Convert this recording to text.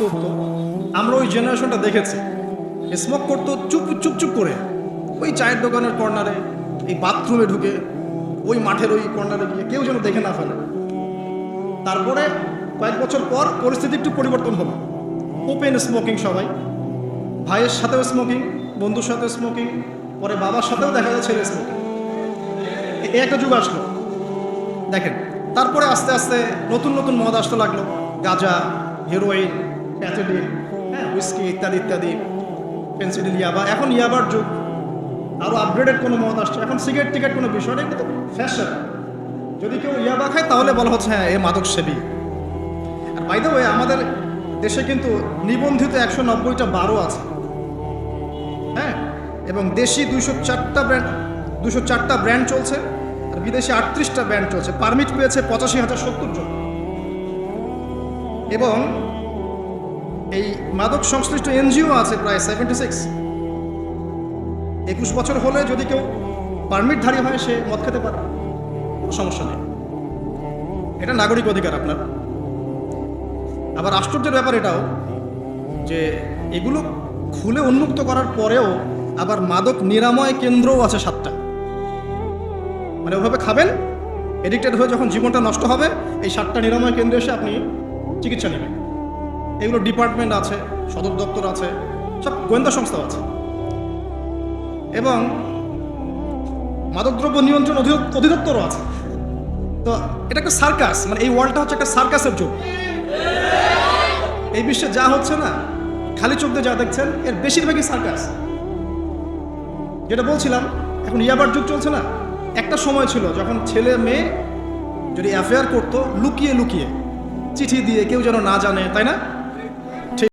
করতো, আমরা ওই জেনারেশনটা দেখেছি। স্মোক করতো চুপ চুপ চুপ করে, ওই চায়ের দোকানের কর্নারে, এই বাথরুমে ঢুকে, ওই মাঠের ওই কর্নারে গিয়ে, কেউ যেন দেখে না ফেলে। তারপরে কয়েক বছর পর পরিস্থিতি একটু পরিবর্তন হলো, ওপেন স্মোকিং, সবাই, ভাইয়ের সাথেও স্মোকিং, বন্ধুর সাথেও স্মোকিং, পরে বাবার সাথেও দেখা যায় ছেলে স্মোকিং। এই একটা যুগ আসলো দেখেন। তারপরে আস্তে আস্তে নতুন নতুন মদ আসতে লাগলো, গাঁজা, হেরোইন, প্যাথেডিন, হ্যাঁ, হুইস্কি ইত্যাদি ইত্যাদি, পেন্সিডিল, ইয়াবা। এখন ইয়াবার যুগ, আরও আপগ্রেডেড কোনো মদ আসছে। এখন সিগারেট টিকেট কোনো বিষয় নেই, কিন্তু ফ্যাশন। যদি কেউ ইয়াবা খায় তাহলে বলা হচ্ছে হ্যাঁ, এ মাদক সেবী। আর বাই দ্য ওয়ে, আমাদের দেশে কিন্তু নিবন্ধিত 190টা বারও আছে, হ্যাঁ, এবং দেশি 204টা ব্র্যান্ড চলছে, আর বিদেশি 38টা ব্র্যান্ড চলছে। পারমিট পেয়েছে 85,070 জন। এবং এই মাদক সংশ্লিষ্ট এনজিও আছে প্রায় 76। 21 বছর হলে যদি কেউ পারমিটধারী হয়, সে মদ খেতে পারে, কোনো সমস্যা নেই। এটা নাগরিক অধিকার আপনার। আবার আশ্চর্যের ব্যাপার এটাও যে এগুলো খুলে উন্মুক্ত করার পরেও আবার মাদক নিরাময় কেন্দ্রও আছে 7টা। মানে ওভাবে খাবেন, এডিক্টেড হয়ে যখন জীবনটা নষ্ট হবে, এই 7টা নিরাময় কেন্দ্রে এসে আপনি চিকিৎসা নেবেন। এগুলো ডিপার্টমেন্ট আছে, সদর দপ্তর আছে, সব গোয়েন্দা সংস্থাও আছে। এবং মাদকদ্রব্য নিয়ন্ত্রণ অধিদপ্তরও আছে। তো এটা একটা সার্কাস, মানে এই ওয়ার্ল্ডটা হচ্ছে একটা সার্কাসের যুগ। এই বিশ্বে যা হচ্ছে না, খালি চোখ দিয়ে যা দেখছেন, এর বেশিরভাগই সার্কাস। যেটা বলছিলাম, এখন ইয়াবার যুগ চলছে না। একটা সময় ছিল যখন ছেলে মেয়ে যদি অ্যাফেয়ার করতো লুকিয়ে লুকিয়ে, চিঠি দিয়ে, কেউ যেন না জানে, তাই না?